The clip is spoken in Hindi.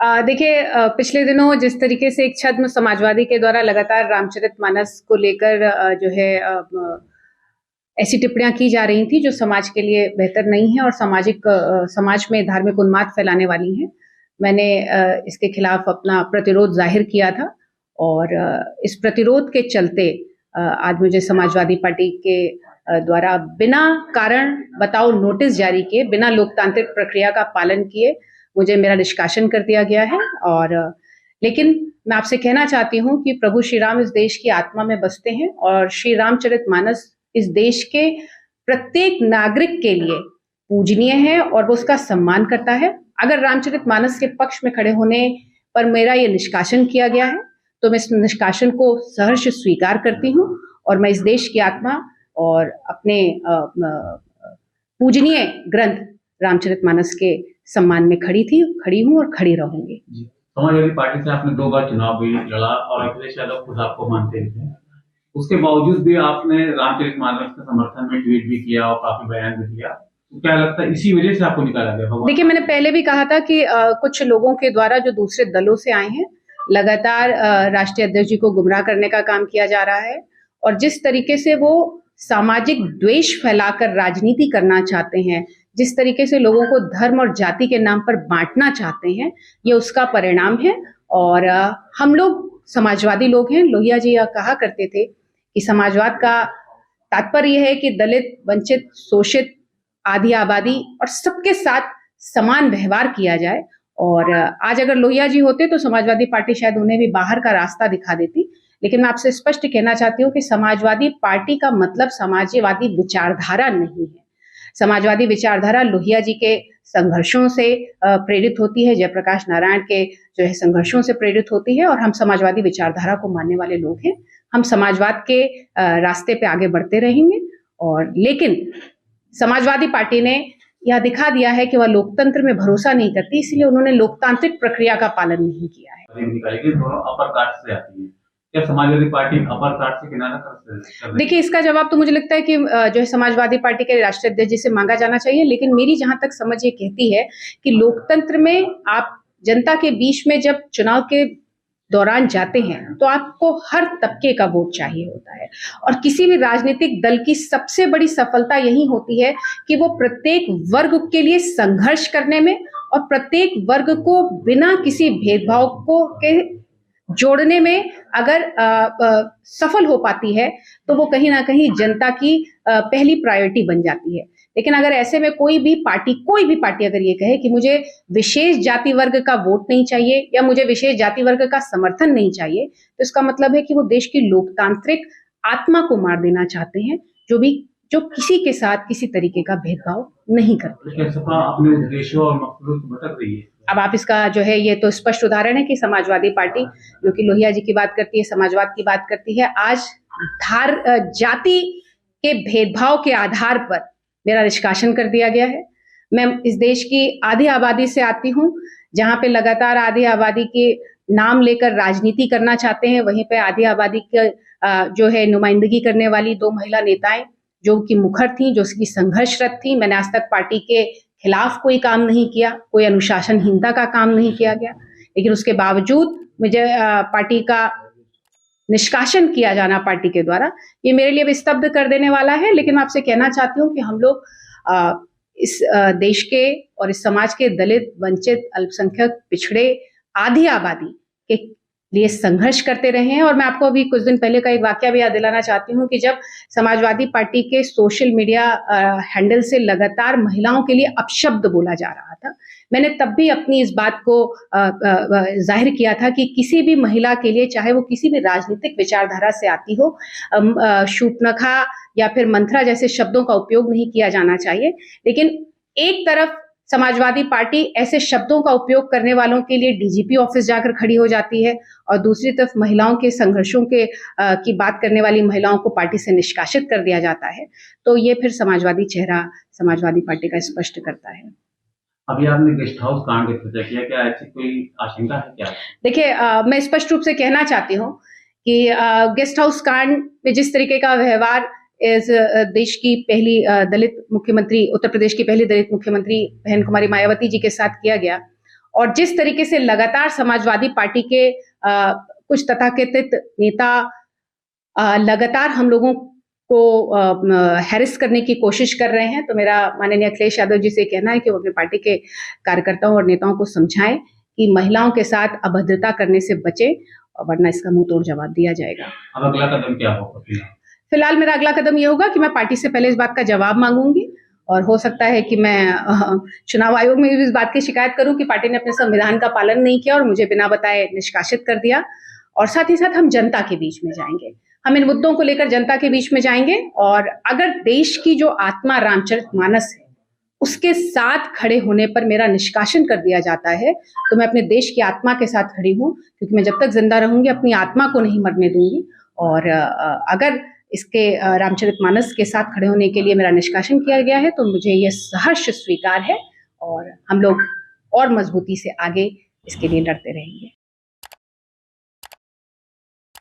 देखिए, पिछले दिनों जिस तरीके से एक छद्म समाजवादी के द्वारा लगातार रामचरितमानस को लेकर जो है ऐसी टिप्पणियां की जा रही थी जो समाज के लिए बेहतर नहीं है और समाज में धार्मिक उन्माद फैलाने वाली हैं। मैंने इसके खिलाफ अपना प्रतिरोध जाहिर किया था और इस प्रतिरोध के चलते आज मुझे समाजवादी पार्टी के द्वारा बिना कारण बताओ नोटिस जारी किए, बिना लोकतांत्रिक प्रक्रिया का पालन किए मुझे मेरा निष्कासन कर दिया गया है। और लेकिन मैं आपसे कहना चाहती हूँ कि प्रभु श्री राम इस देश की आत्मा में बसते हैं और श्री रामचरितमानस इस देश के प्रत्येक नागरिक के लिए पूजनीय है और वो उसका सम्मान करता है। अगर रामचरितमानस के पक्ष में खड़े होने पर मेरा ये निष्कासन किया गया है तो मैं इस निष्कासन को सहर्ष स्वीकार करती हूँ और मैं इस देश की आत्मा और अपने पूजनीय ग्रंथ रामचरितमानस के सम्मान में खड़ी हूँ और खड़ी रहूंगी। समाजवादी पार्टी से आपने 2 बार चुनाव भी लड़ा और अखिलेश यादव खुद आपको मानते थे, उसके बावजूद भी आपने रामचरितमानस के समर्थन में ट्वीट भी किया और काफी बयान भी दिया। तो क्या लगता है इसी वजह से आपको निकाला गया? देखिए, मैंने पहले भी कहा था कि कुछ लोगों के द्वारा जो दूसरे दलों से आए हैं लगातार राष्ट्रीय अध्यक्ष जी को गुमराह करने का काम किया जा रहा है और जिस तरीके से वो सामाजिक द्वेष फैलाकर राजनीति करना चाहते हैं, जिस तरीके से लोगों को धर्म और जाति के नाम पर बांटना चाहते हैं, ये उसका परिणाम है। और हम लोग समाजवादी लोग हैं। लोहिया जी यह कहा करते थे कि समाजवाद का तात्पर्य है कि दलित, वंचित, शोषित, आधी आबादी और सबके साथ समान व्यवहार किया जाए। और आज अगर लोहिया जी होते तो समाजवादी पार्टी शायद उन्हें भी बाहर का रास्ता दिखा देती। लेकिन मैं आपसे स्पष्ट कहना चाहती हूँ कि समाजवादी पार्टी का मतलब समाजवादी विचारधारा नहीं है। समाजवादी विचारधारा लोहिया जी के संघर्षों से प्रेरित होती है, जयप्रकाश नारायण के जो है संघर्षों से प्रेरित होती है और हम समाजवादी विचारधारा को मानने वाले लोग हैं। हम समाजवाद के रास्ते पे आगे बढ़ते रहेंगे। और लेकिन समाजवादी पार्टी ने यह दिखा दिया है कि वह लोकतंत्र में भरोसा नहीं करती, इसलिए उन्होंने लोकतांत्रिक प्रक्रिया का पालन नहीं किया है। दोनों अपर कास्ट से आती है, क्या समाजवादी पार्टी अपर कास्ट से किनारा कर? देखिए, इसका जवाब तो मुझे लगता है कि जो है समाजवादी पार्टी के राष्ट्रीय अध्यक्ष जी से मांगा जाना चाहिए। लेकिन मेरी जहां तक समझ ये कहती है कि लोकतंत्र में आप जनता के बीच में जब चुनाव के दौरान जाते हैं तो आपको हर तबके का वोट चाहिए होता है और किसी भी राजनीतिक दल की सबसे बड़ी सफलता यही होती है कि वो प्रत्येक वर्ग के लिए संघर्ष करने में और प्रत्येक वर्ग को बिना किसी भेदभाव को के जोड़ने में अगर सफल हो पाती है तो वो कहीं ना कहीं जनता की पहली प्रायोरिटी बन जाती है। लेकिन अगर ऐसे में कोई भी पार्टी अगर ये कहे कि मुझे विशेष जाति वर्ग का वोट नहीं चाहिए या मुझे विशेष जाति वर्ग का समर्थन नहीं चाहिए, तो इसका मतलब है कि वो देश की लोकतांत्रिक आत्मा को मार देना चाहते हैं, जो किसी के साथ किसी तरीके का भेदभाव नहीं करती है। अपने उद्देश्यों और मकसदों से भटक रही है। अब आप इसका जो है ये तो स्पष्ट उदाहरण है कि समाजवादी पार्टी जो कि लोहिया जी की बात करती है, समाजवाद की बात करती है, आज जाति के भेदभाव के आधार पर मेरा निष्कासन कर दिया गया है। मैं इस देश की आधी आबादी से आती हूँ, जहां पे लगातार आधी आबादी के नाम लेकर राजनीति करना चाहते हैं, वहीं पे आधी आबादी के जो है नुमाइंदगी करने वाली 2 महिला नेताएं जो कि मुखर थी, जो कि संघर्षरत थी। मैंने आज तक पार्टी के खिलाफ कोई काम नहीं किया, कोई अनुशासनहीनता का काम नहीं किया गया, लेकिन उसके बावजूद मुझे पार्टी का निष्कासन किया जाना पार्टी के द्वारा ये मेरे लिए भी स्तब्ध कर देने वाला है। लेकिन मैं आपसे कहना चाहती हूँ कि हम लोग इस देश के और इस समाज के दलित, वंचित, अल्पसंख्यक, पिछड़े, आधी आबादी के लिए संघर्ष करते रहे हैं। और मैं आपको अभी कुछ दिन पहले का एक वाकया भी याद दिलाना चाहती हूँ कि जब समाजवादी पार्टी के सोशल मीडिया हैंडल से लगातार महिलाओं के लिए अपशब्द बोला जा रहा था, मैंने तब भी अपनी इस बात को जाहिर किया था कि किसी भी महिला के लिए, चाहे वो किसी भी राजनीतिक विचारधारा से आती हो, शूर्पणखा या फिर मंथरा जैसे शब्दों का उपयोग नहीं किया जाना चाहिए। लेकिन एक तरफ समाजवादी पार्टी ऐसे शब्दों का उपयोग करने वालों के लिए डीजीपी ऑफिस जाकर खड़ी हो जाती है और दूसरी तरफ महिलाओं के संघर्षों के की बात करने वाली महिलाओं को पार्टी से निष्कासित कर दिया जाता है। तो ये फिर समाजवादी चेहरा समाजवादी पार्टी का स्पष्ट करता है। अभी आपने गेस्ट हाउस कांड की चर्चा किया, क्या ऐसी कोई आशंका है क्या? देखिए, मैं स्पष्ट रूप से कहना चाहती हूँ कि गेस्ट हाउस कांड में जिस तरीके का व्यवहार इस देश की पहली दलित मुख्यमंत्री, उत्तर प्रदेश की पहली दलित मुख्यमंत्री बहन कुमारी मायावती जी के साथ किया गया और जिस तरीके से लगातार समाजवादी पार्टी के कुछ तथाकथित नेता लगातार हम लोगों को हैरेस करने की कोशिश कर रहे हैं, तो मेरा माननीय अखिलेश यादव जी से कहना है कि वो अपनी पार्टी के कार्यकर्ताओं और नेताओं को समझाएं कि महिलाओं के साथ अभद्रता करने से बचे, वरना इसका मुंह तोड़ जवाब दिया जाएगा। अब अगला कदम क्या होगा? फिलहाल मेरा अगला कदम ये होगा कि मैं पार्टी से पहले इस बात का जवाब मांगूंगी, और हो सकता है कि मैं चुनाव आयोग में भी इस बात की शिकायत करूं कि पार्टी ने अपने संविधान का पालन नहीं किया और मुझे बिना बताए निष्कासित कर दिया। और साथ ही साथ हम जनता के बीच में जाएंगे, हम इन मुद्दों को लेकर जनता के बीच में जाएंगे, और अगर देश की जो आत्मा रामचरितमानस है उसके साथ खड़े होने पर मेरा निष्कासन कर दिया जाता है, तो मैं अपने देश की आत्मा के साथ खड़ी हूं, क्योंकि मैं जब तक जिंदा रहूंगी अपनी आत्मा को नहीं मरने दूंगी। और अगर इसके रामचरितमानस के साथ खड़े होने के लिए मेरा निष्कासन किया गया है तो मुझे यह सहर्ष स्वीकार है, और हम लोग और मजबूती से आगे इसके लिए लड़ते रहेंगे।